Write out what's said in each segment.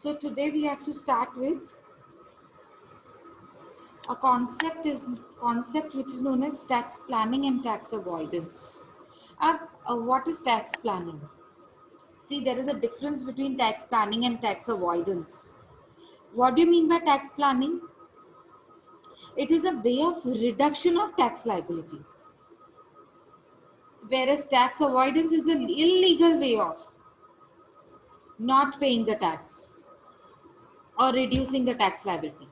So today we have to start with a concept which is known as tax planning and tax avoidance. What is tax planning? See, there is a difference between tax planning and tax avoidance. What do you mean by tax planning? It is a way of reduction of tax liability, whereas tax avoidance is an illegal way of not paying the tax or reducing the tax liability.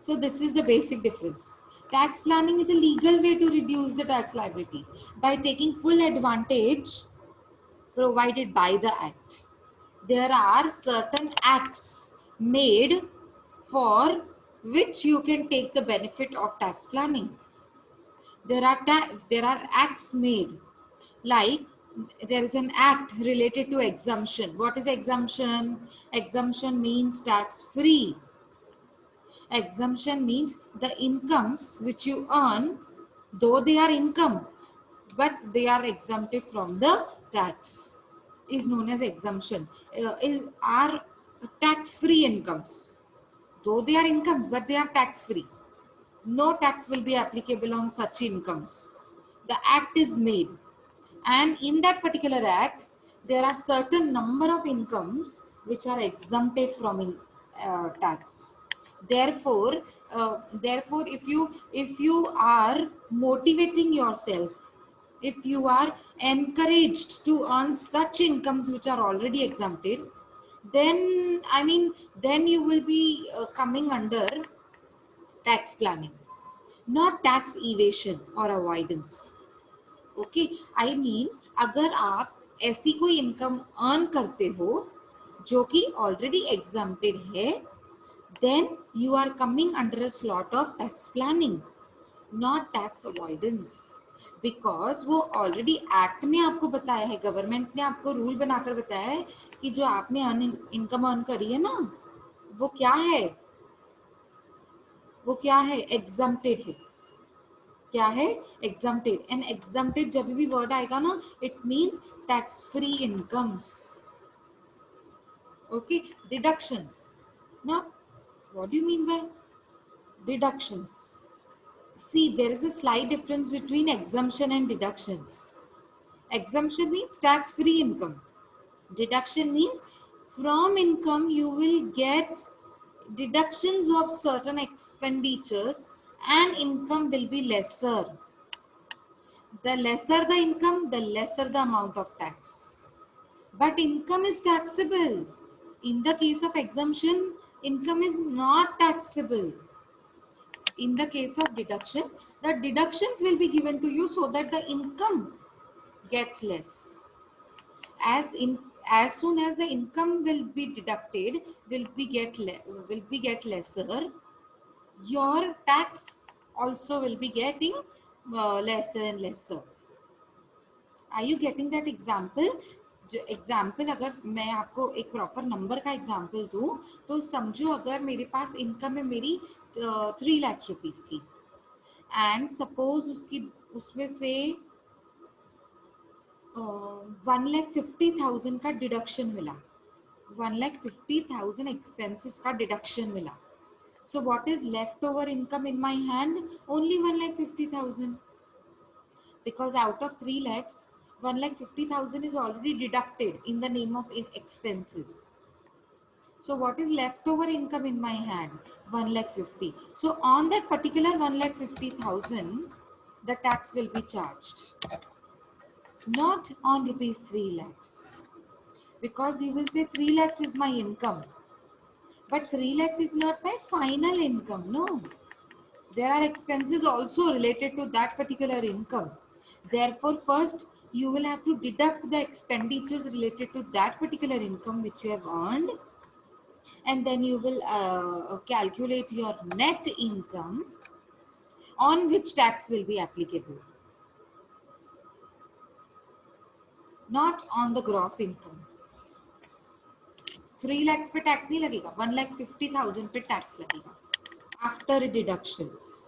So this is the basic difference. Tax planning is a legal way to reduce the tax liability by taking full advantage provided by the act. There are certain acts made for which you can take the benefit of tax planning. There are acts made, like there is an act related to exemption. What is exemption? Exemption means tax free. Exemption means the incomes which you earn, though they are income, but they are exempted from the tax, is known as exemption. Are tax-free incomes, though they are incomes, but they are tax-free. No tax will be applicable on such incomes. The act is made, and in that particular act, there are certain number of incomes which are exempted from tax. Therefore, if you are motivating yourself, if you are encouraged to earn such incomes which are already exempted, then then you will be coming under tax planning, not tax evasion or avoidance. Okay, I mean अगर आप ऐसी कोई income earn करते हो जो कि already exempted है, then you are coming under a slot of tax planning, not tax avoidance, because वो ऑलरेडी एक्ट ने आपको बताया है, गवर्नमेंट ने आपको रूल बनाकर बताया है कि जो आपने इनकम अर्न करी है ना, वो क्या है, एग्जाम्प्टेड है। क्या है? एग्जम्प्टेड। एंड एग्जम्प्टेड जब भी वर्ड आएगा ना, it means tax free incomes. Okay, deductions. Now what do you mean by deductions? See, there is a slight difference between exemption and deductions. Exemption means tax free income. Deduction means from income you will get deductions of certain expenditures and income will be lesser. The lesser the income, the lesser the amount of tax. But income is taxable. In the case of exemption, income is not taxable. In the case of deductions, the deductions will be given to you so that the income gets less. As soon as the income will be deducted, will be get lesser, your tax also will be getting lesser and lesser. Are you getting that example? जो example, अगर मैं आपको एक proper number का example दूं, तो समझो अगर मेरे पास इनकम है मेरी 3 लाख रुपीस की, एंड सपोज उसमें से 1,50,000 का डिडक्शन मिला, 1,50,000 एक्सपेंसेस का डिडक्शन मिला. So what is leftover income in my hand? Only 1,50,000. Because out of 3 lakhs, 1,50,000 is already deducted in the name of expenses. So what is leftover income in my hand? 1,50,000. So on that particular 1,50,000, the tax will be charged. Not on rupees 3 lakhs. Because you will say 3 lakhs is my income. But 3 lakhs is not my final income. No. There are expenses also related to that particular income. Therefore, first you will have to deduct the expenditures related to that particular income which you have earned, and then you will calculate your net income on which tax will be applicable. Not on the gross income. 3 lakhs पे tax नहीं लगेगा, 1,50,000 पे tax लगेगा after deductions.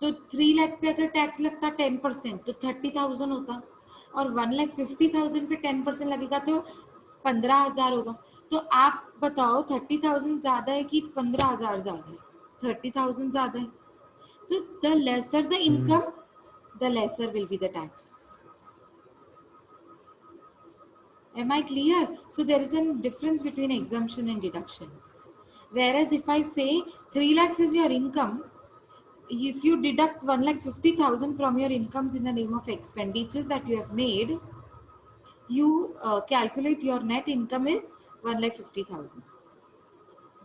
तो 3 लाख पे अगर tax लगता 10% तो 30,000 होता, और 1,50,000 पे 10% लगेगा तो 15,000 होगा. तो आप बताओ 30,000 ज्यादा है कि 15,000 ज्यादा है? 30,000 ज्यादा है. So the lesser the income, the lesser will be the tax. Am I clear? So there is a difference between exemption and deduction. Whereas if I say 3 lakhs is your income, if you deduct 1,50,000 from your incomes in the name of expenditures that you have made, you calculate your net income is 1,50,000.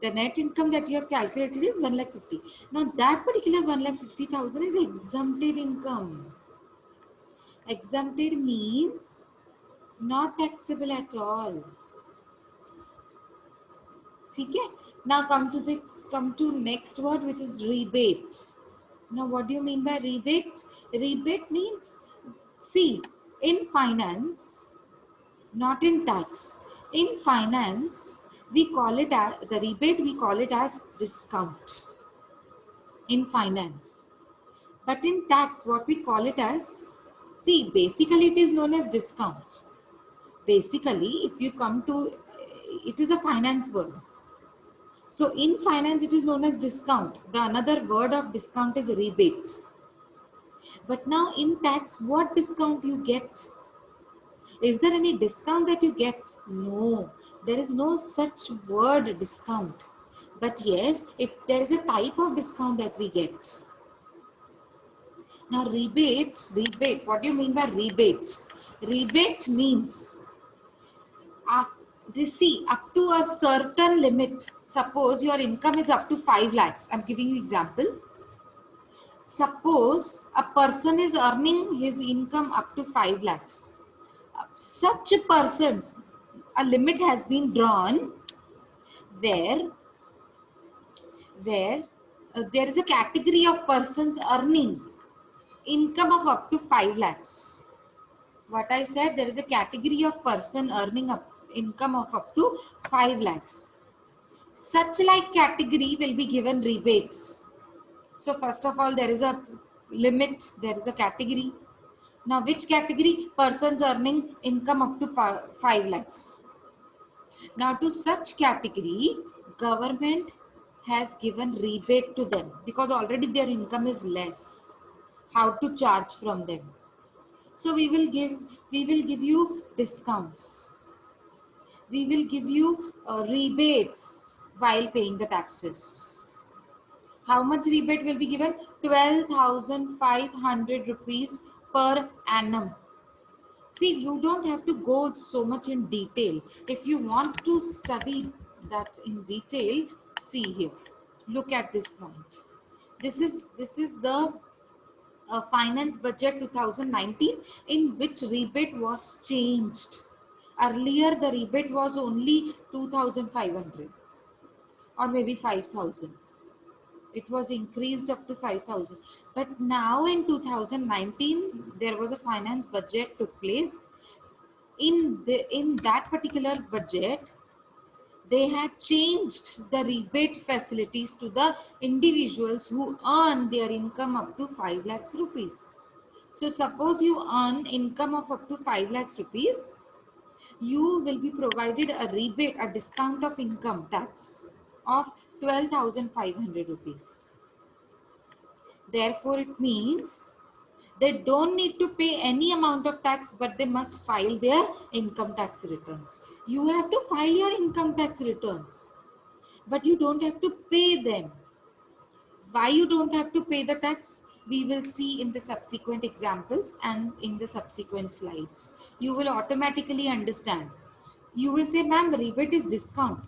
The net income that you have calculated is 1,50,000. Now that particular 1,50,000 is exempted income. Exempted means not taxable at all. ठीक है? Now come to next word, which is rebate. Now what do you mean by rebate? Rebate means, see, in finance, not in tax. In finance, we call it as the rebate. We call it as discount. In finance, but in tax, what we call it as, see, basically it is known as discount. Basically, if you come to, it is a finance word. So in finance, it is known as discount. The another word of discount is rebate. But now in tax, what discount you get? Is there any discount that you get? No, there is no such word discount. But yes, if there is a type of discount that we get. Now rebate, what do you mean by rebate? Rebate means, see, up to a certain limit. Suppose your income is up to 5 lakhs. I'm giving you example. Suppose a person is earning his income up to 5 lakhs. Such persons, a limit has been drawn where there is a category of persons earning income of up to 5 lakhs. What I said, there is a category of person earning income of up to 5 lakhs. Such like category will be given rebates. So first of all, there is a limit, there is a category. Now which category? Persons earning income up to 5 lakhs. Now to such category, government has given rebate to them because already their income is less. How to charge from them? So we will give you discounts. We will give you rebates while paying the taxes. How much rebate will be given? 12,500 rupees per annum. See, you don't have to go so much in detail. If you want to study that in detail, see here. Look at this point. This is the finance budget 2019 in which rebate was changed. Earlier, the rebate was only 2,500 or maybe 5,000. It was increased up to 5,000. But now in 2019, there was a finance budget took place. In that particular budget, they had changed the rebate facilities to the individuals who earn their income up to 5 lakhs rupees. So suppose you earn income of up to 5 lakhs rupees, you will be provided a rebate, a discount of income tax of 12,500 rupees. Therefore, it means they don't need to pay any amount of tax, but they must file their income tax returns. You have to file your income tax returns, but you don't have to pay them. Why you don't have to pay the tax? We will see in the subsequent examples and in the subsequent slides. You will automatically understand. You will say, ma'am, rebate is discount.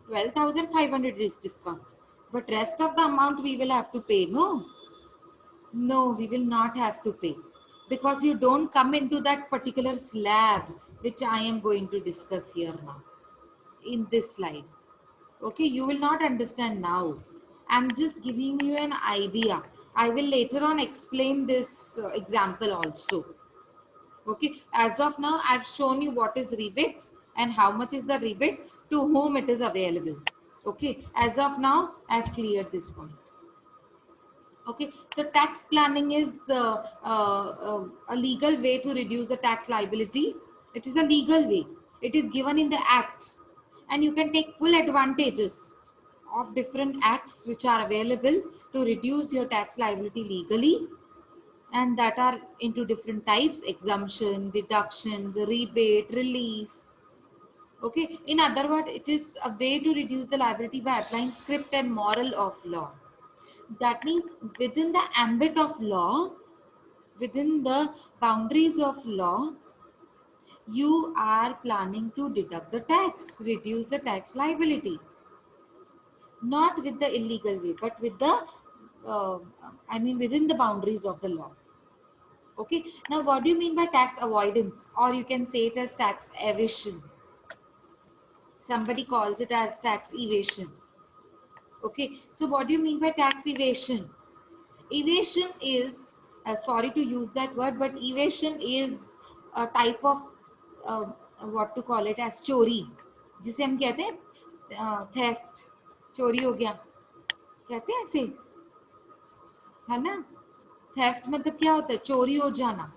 12,500 is discount. But rest of the amount we will have to pay. No, we will not have to pay. Because you don't come into that particular slab, which I am going to discuss here now. In this slide. Okay, you will not understand now. I'm just giving you an idea. I will later on explain this example also. Okay, as of now, I've shown you what is rebate and how much is the rebate, to whom it is available. Okay, as of now, I've cleared this point. Okay, so tax planning is a legal way to reduce the tax liability. It is a legal way. It is given in the act. and you can take full advantages of different acts which are available to reduce your tax liability legally, and that are into different types: exemption, deductions, rebate, relief. Okay, in other words, it is a way to reduce the liability by applying script and moral of law. That means within the ambit of law, within the boundaries of law, you are planning to deduct the tax, reduce the tax liability. Not with the illegal way, but with the, uh, within the boundaries of the law. Okay, now what do you mean by tax avoidance? Or you can say it as tax evasion. Somebody calls it as tax evasion. Okay, so what do you mean by tax evasion? Evasion is, sorry to use that word, but evasion is a type of, uh, what to call it as, चोरी, जिसे हम कहते हैं theft, चोरी हो गया, कहते हैं ऐसे, है ना? थेफ्ट मतलब क्या होता है? चोरी हो जाना,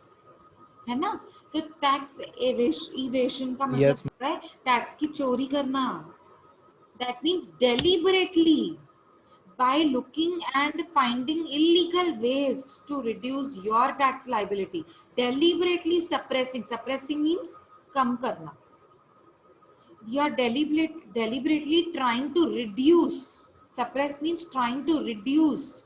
है ना? तो टैक्स इवेशन का मतलब Yes. होता है टैक्स की चोरी करना. That means deliberately, by looking and finding illegal ways to reduce your tax liability, deliberately suppressing means कम करना. You are deliberately trying to reduce. Suppress means trying to reduce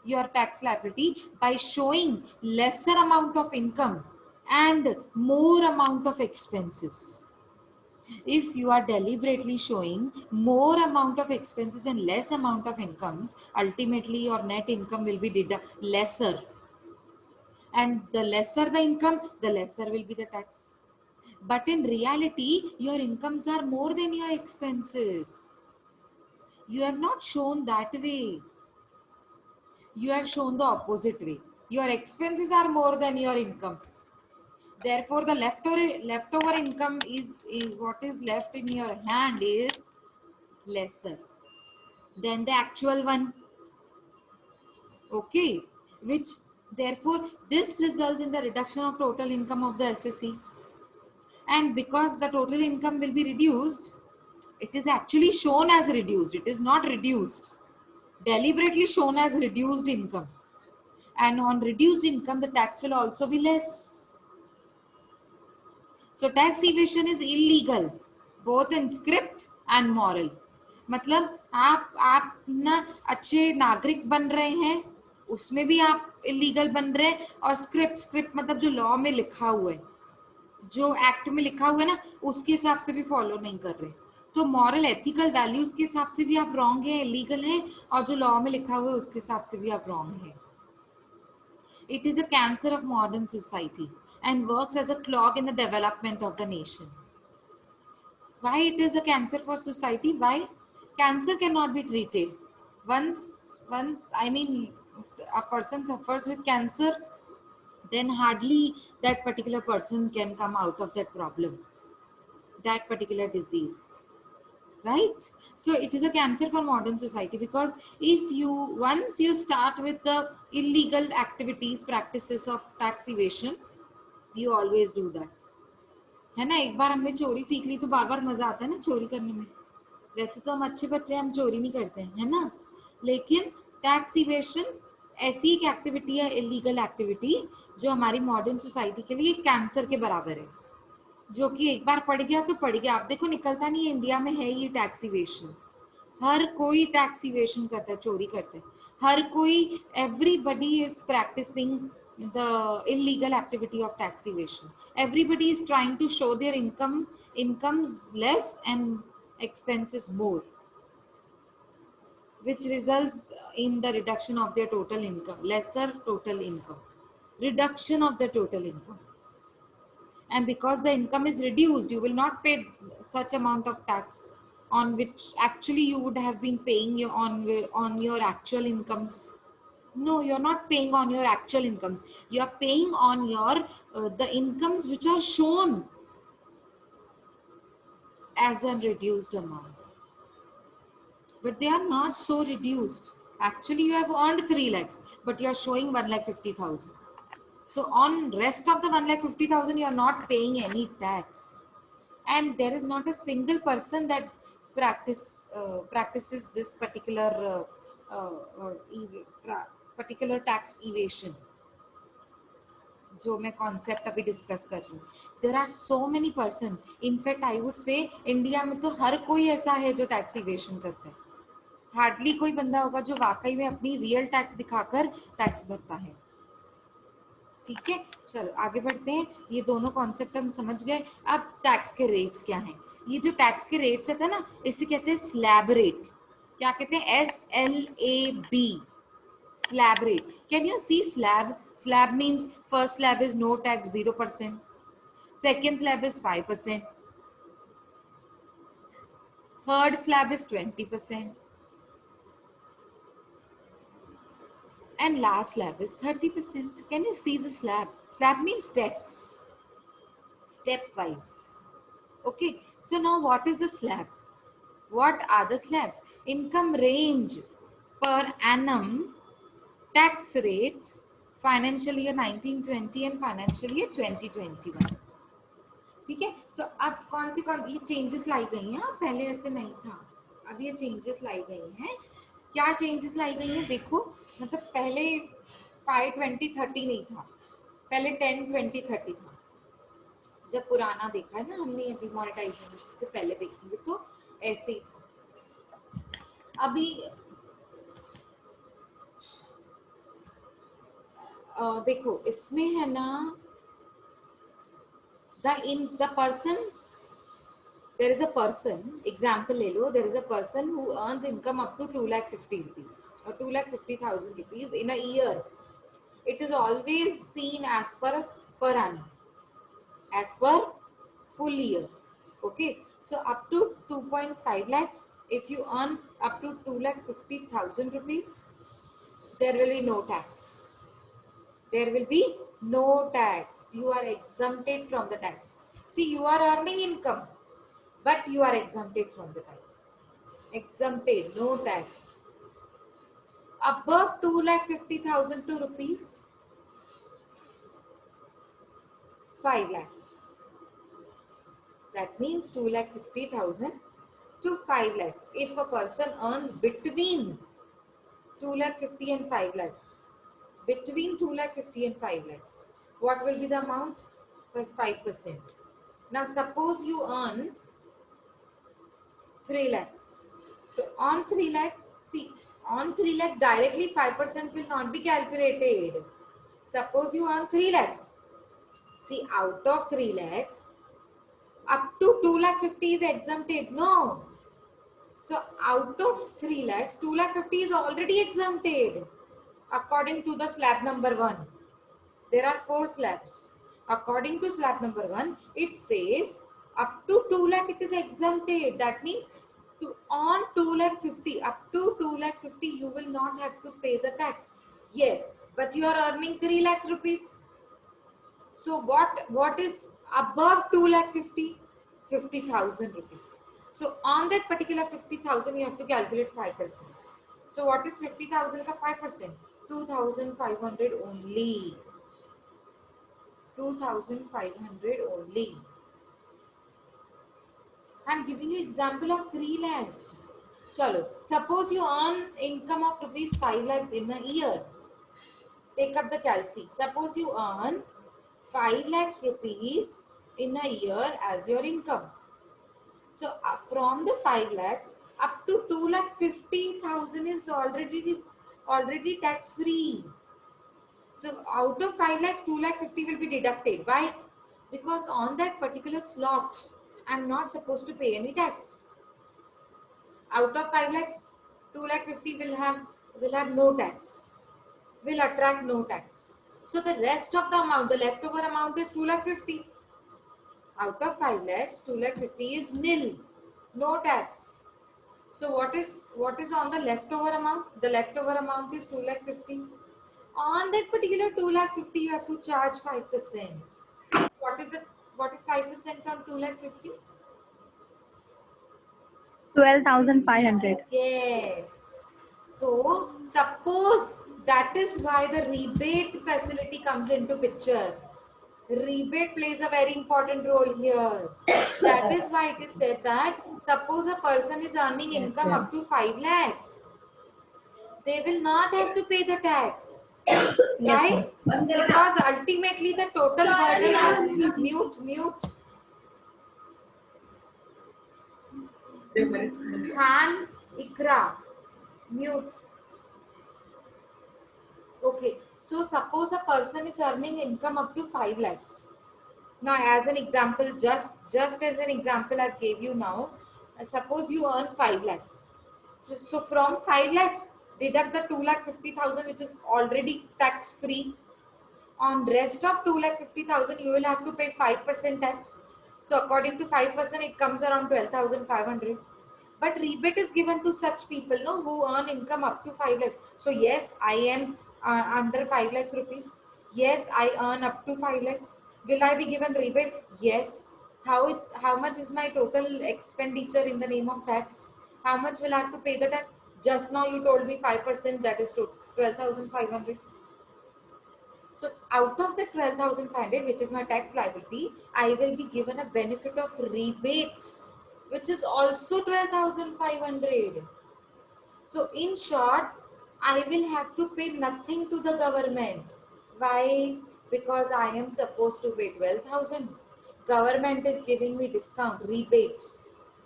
your tax liability by showing lesser amount of income and more amount of expenses. If you are deliberately showing more amount of expenses and less amount of incomes, ultimately your net income will be lesser, and the lesser the income, the lesser will be the tax. But in reality, your incomes are more than your expenses. You have not shown that way. You have shown the opposite way. Your expenses are more than your incomes. Therefore, the leftover income is what is left in your hand is lesser than the actual one. Okay, which therefore this results in the reduction of total income of the SSE. And because the total income will be reduced, it is actually shown as reduced. It is not reduced. Deliberately shown as reduced income. And on reduced income, the tax will also be less. So tax evasion is illegal, both in script and moral. मतलब आप ना अच्छे नागरिक बन रहे हैं, उसमें भी आप इलीगल बन रहे हैं, और स्क्रिप्ट मतलब जो लॉ में लिखा हुआ है, जो एक्ट में लिखा हुआ है ना, उसके हिसाब से भी फॉलो नहीं कर रहे. तो मॉरल एथिकल वैल्यूज के हिसाब से भी आप रॉन्ग है, इलीगल है, और जो लॉ में लिखा हुआ है उसके हिसाब से भी आप रॉन्ग है. It is a cancer of modern society and works as a clog in the development of the nation. Why it is a cancer for society? Why? Cancer cannot be treated. Once a person suffers with cancer, then hardly that particular person can come out of that problem, that particular disease. Right? So it is a cancer for modern society, because if you once you start with the illegal activities, practices of tax evasion, you always do that. है ना? एक बार हमने चोरी सीख ली तो बार बार मजा आता है ना चोरी करने में. वैसे तो हम अच्छे बच्चे, हम चोरी नहीं करते हैं, है ना? लेकिन टैक्स इवेशन ऐसी एक एक्टिविटी है, इलीगल एक्टिविटी, जो हमारी मॉडर्न सोसाइटी के लिए कैंसर के बराबर है, जो कि एक बार पड़ गया तो पड़ गया. आप देखो निकलता नहीं है. इंडिया में है ये टैक्स इवेशन. हर कोई टैक्स इवेशन करता है, चोरी करते हैं. हर कोई, everybody is practicing the illegal activity of tax evasion. Everybody is trying to show their incomes less and expenses more, which results in the reduction of their total income, lesser total income, reduction of the total income. And because the income is reduced, you will not pay such amount of tax on which actually you would have been paying on your actual incomes. No, you're not paying on your actual incomes. You are paying on your the incomes which are shown as a reduced amount, but they are not so reduced. Actually, you have earned 3 lakhs, but you are showing 1,50,000. So on rest of the 1,50,000, you are not paying any tax. and there is not a single person that practices this particular particular tax evasion जो मैं concept अभी discuss कर रही हूँ. There are so many person. In fact I would say India में तो हर कोई ऐसा है जो टैक्स इवेशन करता है. हार्डली कोई बंदा होगा जो वाकई में अपनी रियल टैक्स दिखाकर टैक्स भरता है. ठीक है, चलो आगे बढ़ते हैं. ये दोनों कॉन्सेप्ट हम समझ गए. अब टैक्स के रेट्स क्या हैं. ये जो टैक्स के रेट्स है ना, इसे कहते हैं स्लैब रेट. क्या कहते हैं? SLAB, slab rate. Can you see slab? Slab means first slab is no tax 0%, second slab is 5%, third slab is 20%, and last slab is 30%. Can you see the slab? Slab means steps, stepwise. Okay, so now what is the slab? What are the slabs? Income range per annum, tax rate, financial year 1920 and financial year 2021. ठीक है, तो अब कौन ये changes लाई गई हैं. पहले ऐसे नहीं था, अब ये चेंजेस लाई गई हैं. क्या चेंजेस लाई गई हैं देखो. मतलब पहले 5, 20, 30 नहीं था, पहले 10, 20, 30 था. जब पुराना देखा है ना हमने, अभी मॉनेटाइजेशन से पहले देखेंगे तो ऐसे ही था. अभी देखो इसमें है ना, the person, there is a person, example ले लो, there is a person who earns income up to 2,50,000 rupees or 2,50,000 rupees in a year. It is always seen as per annum, as per full year. Okay, so up to 2.5 lakhs, if you earn up to 2,50,000 rupees, there will be no tax. There will be no tax. You are exempted from the tax. See, you are earning income, but you are exempted from the tax. Exempted, no tax. Above 2,50,000 rupees, 5 lakhs. That means 2,50,000 to 5 lakhs. If a person earns between 2,50,000 and 5 lakhs, between 2,50,000 and 5 lakhs, what will be the amount? 5%. Now suppose you earn 3 lakhs. So on 3 lakhs, see, on 3 lakhs directly 5% will not be calculated. Suppose you earn 3 lakhs. See, out of 3 lakhs, up to 2,50,000 is exempted. No. So out of 3 lakhs, 2,50,000 is already exempted according to the slab number 1. There are 4 slabs. According to slab number 1, it says up to 2 lakh it is exempted. That means on 2,50,000, up to 2,50,000, you will not have to pay the tax. Yes, but you are earning 3 lakhs rupees. So what is above 2,50,000? 50,000 rupees. So on that particular 50,000, you have to calculate 5%. So what is 50,000 ka 5%? 2,500 only. 2,500 only. I'm giving you example of 3 lakhs. Chalo, suppose you earn income of rupees 5 lakhs in a year. Take up the calci. Suppose you earn 5 lakhs rupees in a year as your income. So from the 5 lakhs up to 2,50,000 is already tax free. So out of 5 lakhs, 2,50,000 will be deducted. Why? Because on that particular slot, I'm not supposed to pay any tax. Out of 5 lakhs, 2,50,000 will have no tax. Will attract no tax. So the rest of the amount, the leftover amount is 2,50,000. Out of 5 lakhs, 2,50,000 is nil, no tax. So what is on the leftover amount? The leftover amount is 2,50,000. On that particular 2,50,000, you have to charge 5%. What is 5% on 2,50,000? 12,500. Yes. So suppose that is why the rebate facility comes into picture. Rebate plays a very important role here. That is why it is said that suppose a person is earning income up to 5 lakhs, they will not have to pay the tax. Why? Because ultimately the total burden of mute Khan Ikra mute. Okay, so suppose a person is earning income up to 5 lakhs. Now, as an example, just as an example I gave you now, suppose you earn 5 lakhs. So from 5 lakhs, deduct the 2,50,000 which is already tax free. On rest of 2,50,000, you will have to pay 5% tax. So according to 5%, it comes around 12,500. But rebate is given to such people, no, who earn income up to 5 lakhs. So yes, I am under 5 lakhs rupees. Yes, I earn up to 5 lakhs. Will I be given rebate? Yes. How much is my total expenditure in the name of tax? How much will I have to pay the tax? Just now you told me 5%, that is to 12,500. So out of the 12,500, which is my tax liability, I will be given a benefit of rebates, which is also 12,500. So in short, I will have to pay nothing to the government. Why? Because I am supposed to pay 12,000. Government is giving me discount, rebates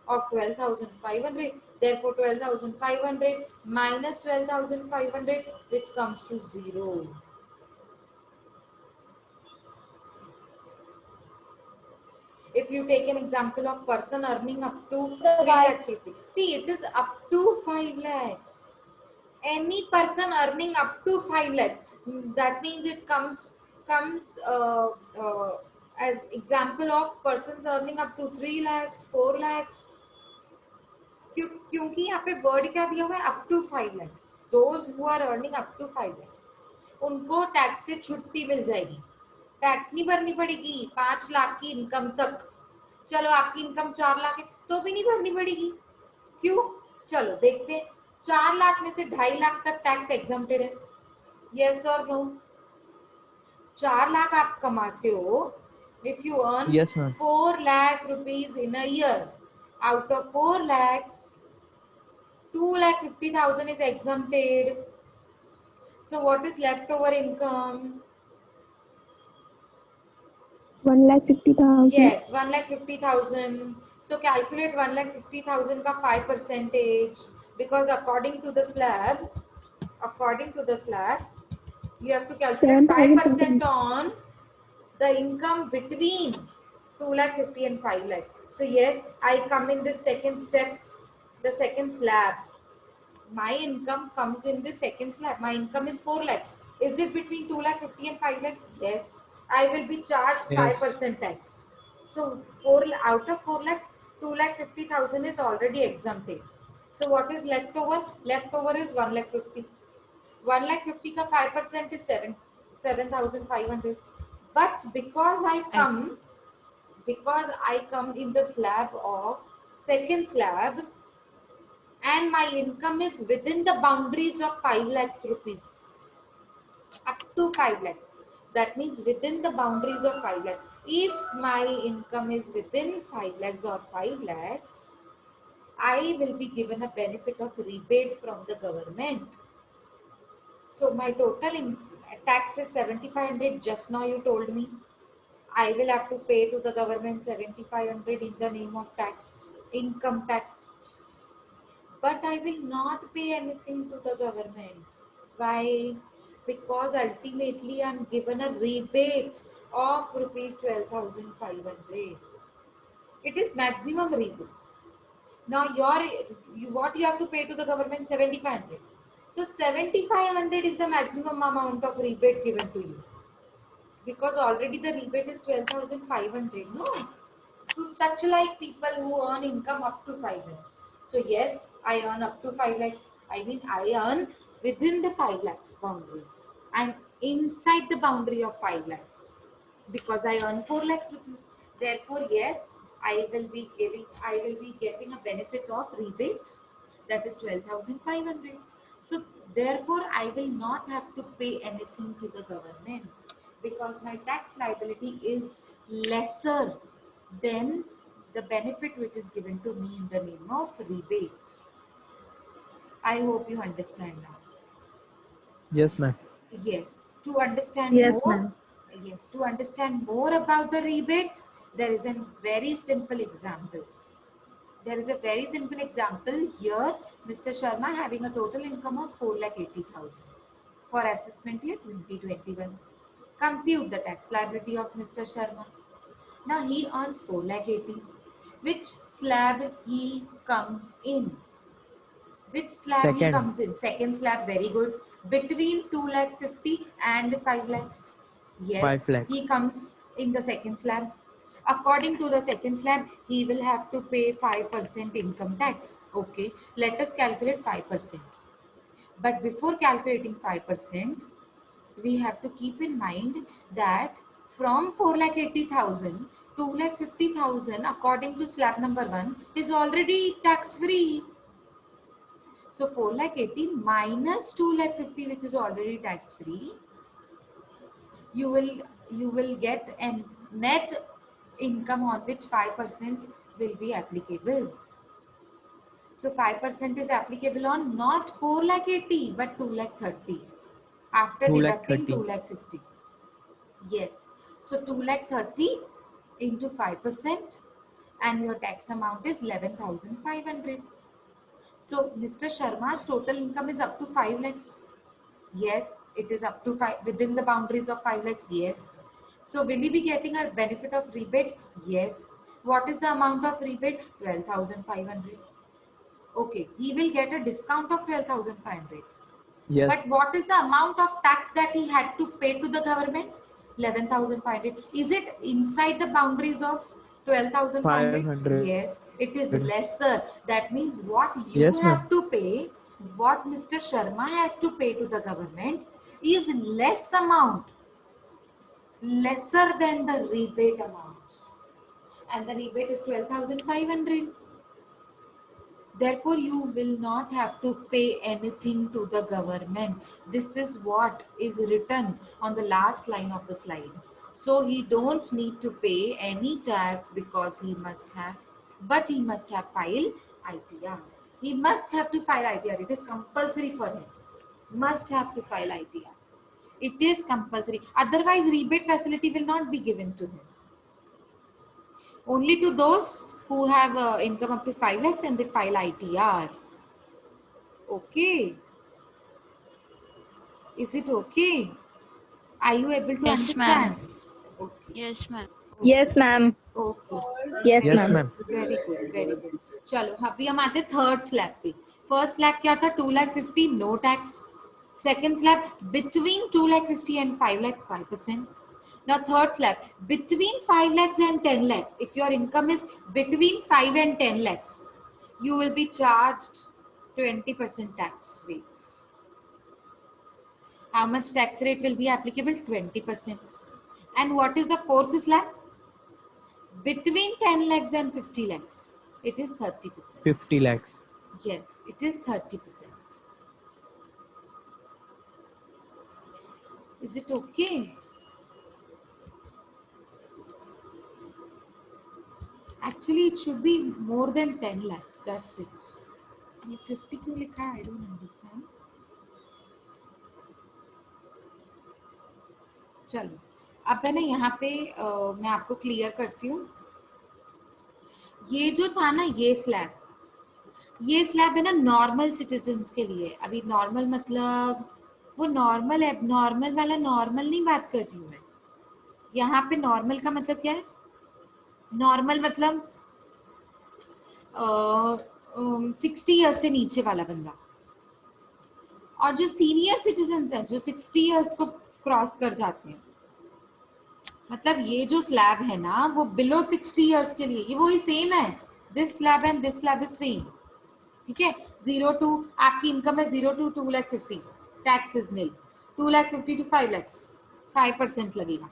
of 12,500. Therefore, 12,500 minus 12,500, which comes to 0. If you take an example of person earning up to 3 lakhs rupees. See, it is up to 5 lakhs. Any person earning up to 5 lakhs. That means it comes as example of persons earning up to 3 lakhs, 4 lakhs. क्योंकि यहाँ पे word क्या दिया हुआ है up to 5 lakhs. Those who are earning up to 5 lakhs, उनको tax से छुट्टी मिल जाएगी. टैक्स नहीं भरनी पड़ेगी 5 लाख की इनकम तक. चलो आपकी इनकम 4 लाख है तो भी नहीं भरनी पड़ेगी. क्यों? चलो देखते हैं. 4 लाख में से 2.5 लाख तक टैक्स एग्जम्प्टेड है. यस और नो? 4 लाख आप कमाते हो. If you earn Yes, ma'am. 4 lakh rupees in a year, out of 4 lakhs, 2,50,000 is exempted. So what is leftover income? 1,50,000. Yes, 1,50,000. So calculate 1,50,000 ka 5%, because according to the slab, you have to calculate 5% on the income between 2,50,000 and 5 lakhs. So yes, I come in the second step, the second slab. My income comes in the second slab. My income is 4 lakhs. Is it between 2,50,000 and 5 lakhs? Yes. I will be charged Yes. 5% tax. So 4 out of 4 lakhs, 2,50,000 is already exempted. So what is left over? Left over is 1,50,000. 1,50,000 ka 5% is 7,500. But because I come in the slab of second slab, and my income is within the boundaries of 5 lakhs rupees, up to 5 lakhs. That means within the boundaries of 5 lakhs. If my income is within 5 lakhs or 5 lakhs, I will be given a benefit of rebate from the government. So my total tax is 7,500. Just now you told me I will have to pay to the government 7,500 in the name of tax, income tax. But I will not pay anything to the government. Why? Because ultimately I am given a rebate of rupees 12,500. It is maximum rebate. Now what you have to pay to the government? 7,500. So 7,500 is the maximum amount of rebate given to you. Because already the rebate is 12,500. No? To such like people who earn income up to 5 lakhs. So yes, I earn up to 5 lakhs. I mean I earn within the 5 lakhs boundaries. And inside the boundary of 5 lakhs. Because I earn 4 lakhs rupees. Therefore, yes, I will be getting a benefit of rebate, that is 12,500. So therefore, I will not have to pay anything to the government. because my tax liability is lesser than the benefit which is given to me in the name of rebate. I hope you understand now. Yes, ma'am. Yes, to understand Yes, more, ma'am. yes, to understand more about the rebate, there is a very simple example. There is a very simple example here. Mr. Sharma having a total income of 4,80,000 for assessment year 2021. Compute the tax liability of Mr. Sharma. Now he earns 4,80,000. Which slab he comes in? Which slab he Second, comes in? Second slab, very good. Between 2,50,000 and 5 lakhs. Yes, 5 lakhs. he comes in the second slab. According to the second slab, he will have to pay 5% income tax. Okay, let us calculate 5%. But before calculating 5%, we have to keep in mind that from 4,80,000, 2,50,000 according to slab number 1 is already tax free. So 4,80,000 minus 2,50,000, which is already tax free, you will get a net income on which 5% will be applicable. So 5% is applicable on not 4,80,000 but 2,30,000 after 2 lakh deducting 30. 2,50,000. Yes. So 2,30,000 into 5% and your tax amount is 11,500. So Mr. Sharma's total income is up to 5 lakhs. Yes, it is up to 5 within the boundaries of 5 lakhs. Yes. So will he be getting a benefit of rebate? Yes. What is the amount of rebate? 12,500. Okay, he will get a discount of 12,500. Yes, But what is the amount of tax that he had to pay to the government? 11,500. Is it inside the boundaries of 12,500? 500. Yes, it is lesser. That means what you Yes, ma'am. have to pay, what Mr. Sharma has to pay to the government is less amount, lesser than the rebate amount. And the rebate is 12,500. Therefore, you will not have to pay anything to the government. This is what is written on the last line of the slide. So he don't need to pay any tax because he must have, but he must have filed ITR. He must have to file ITR. It is compulsory for him. Must have to file ITR. It is compulsory. Otherwise, rebate facility will not be given to him. Only to those who have income up to 5 lakhs and they file ITR. Okay. Is it okay? Are you able to Yes, ma'am. understand? Okay. Yes, ma'am. Yes, ma'am. Okay. Yes, Very Yes, ma'am. good. ma'am. Very good. Very good. चलो अभी हम आते third slab पे. First slab क्या था? 2,50,000 no tax. Second slab between 2,50,000 and 5 lakhs 5%. Now third slab between 5 lakhs and 10 lakhs. If your income is between 5 and 10 lakhs, you will be charged 20% tax rates. How much tax rate will be applicable? 20%. And what is the fourth slab? Between 10 lakhs and 50 lakhs, it is 30%. 50 lakhs. Yes, it is 30%. Is it okay? Actually, it should be more than 10 lakhs. That's it. ये 50 क्यों लिखा है? I don't understand. चलो अब है ना यहाँ पे मैं आपको क्लियर करती हूँ. ये जो था ना ये स्लैब है ना नॉर्मल सिटीजन्स के लिए. अभी नॉर्मल मतलब वो नॉर्मल एबनॉर्मल वाला नॉर्मल नहीं बात कर रही हूँ मैं. यहाँ पे नॉर्मल का मतलब क्या है? नॉर्मल मतलब 60 ईयर्स से नीचे वाला बंदा. और जो सीनियर सिटीजन है जो 60 ईयर्स को क्रॉस कर जाते हैं, मतलब ये जो स्लैब है ना वो बिलो 60 ईयर्स के लिए ये वही सेम है. This slab and this slab is same. ठीक है. 0 टू आपकी इनकम है 0 to 2,50,000 tax is nil. 2,50,000 to 5 lakhs 5% लगेगा.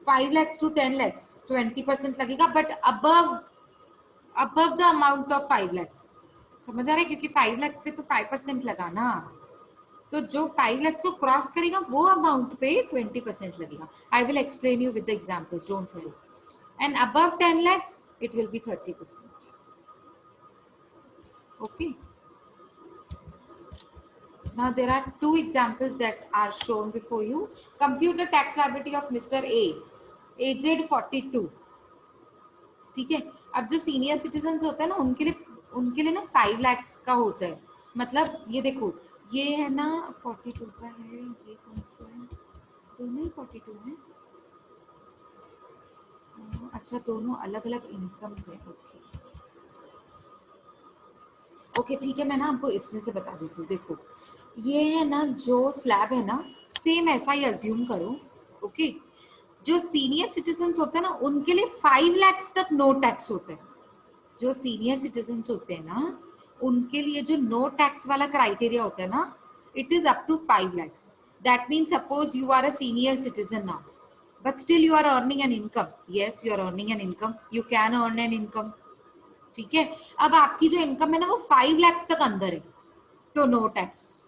5 lakhs टू 10 lakhs 20% लगेगा. But above the amount of 5 lakhs. समझ आ रहा है? क्योंकि 5 lakhs पे तो 5% लगा ना. तो जो 5 lakhs को क्रॉस करेगा वो अमाउंट पे 20% लगेगा. I will explain you with the examples, don't worry. And above 10 lakhs it will be 30%. Okay. Now there are two examples that are shown before you. Compute the tax liability of Mr. A, aged 42. ठीक है. अब जो senior citizen होते हैं ना उनके लिए ना 5 lakhs का होता है. मतलब ये देखो, ये है ना 42 का है, ये कौन सा है, दोनों ही 42 है. अच्छा, दोनों अलग अलग इनकम्स है. ओके ओके ठीक है, मैं ना आपको इसमें से बता देती हूँ. देखो, ये है ना जो स्लैब है ना, सेम ऐसा ही अज्यूम करो. ओके. जो सीनियर सिटीजन्स होते हैं ना उनके लिए 5 lakhs तक नो टैक्स होता है. जो सीनियर सिटीजन्स होते हैं ना उनके लिए जो नो टैक्स वाला क्राइटेरिया होता है ना, it is up to 5 lakhs. That means suppose you are a senior citizen now, but still you are earning an income. Yes, you are earning an income, you can earn an income. ठीक है. अब आपकी जो income है ना वो 5 lakhs तक अंदर है, तो नो टैक्स.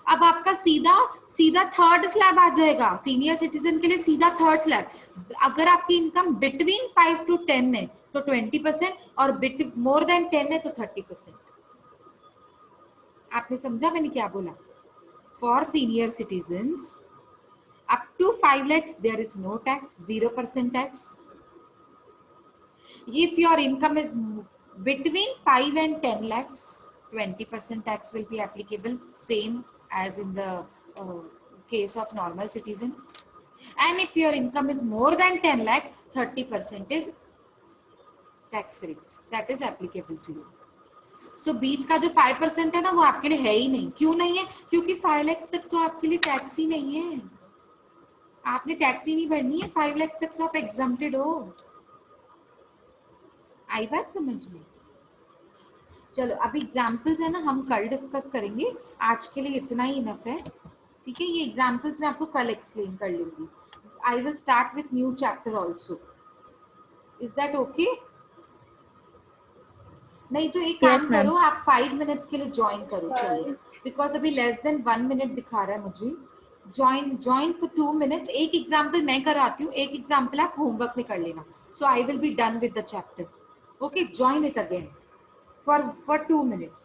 अब आपका सीधा थर्ड स्लैब आ जाएगा. सीनियर सिटीजन के लिए सीधा थर्ड स्लैब. अगर आपकी इनकम बिटवीन 5 to 10 है तो 20%, और मोर देन 10 है तो 30%. आपने समझा मैंने क्या बोला? For senior citizens up to 5 lakhs there is no tax, 0% tax. If your income is between 5 and 10 lakhs, 20% tax will be applicable, same as in the case of normal citizen. And if your income is more than 10 lakhs, 30% is tax rate that is applicable to you. So बीच का जो 5% है ना वो आपके लिए है ही नहीं. क्यों नहीं है? क्योंकि 5 lakhs तक तो आपके लिए टैक्स ही नहीं है. आपने टैक्स ही नहीं भरनी है. 5 lakhs तक तो आप एग्जम्प्टेड हो. आई बात समझ में? चलो, अभी एग्जाम्पल्स है ना हम कल डिस्कस करेंगे. आज के लिए इतना ही इनफ है. ठीक है. ये एग्जाम्पल्स मैं आपको कल एक्सप्लेन कर लूंगी. I will start with new chapter also. Is that okay? नहीं तो एक काम करो, आप 5 मिनट्स के लिए ज्वाइन करो. चलो, बिकॉज अभी लेस देन 1 मिनट दिखा रहा है मुझे. Join for 2 minutes. एक एग्जाम्पल मैं कराती हूँ, एक एग्जाम्पल आप होमवर्क में कर लेना. So I will be done with the chapter. Okay, join it again for 2 minutes.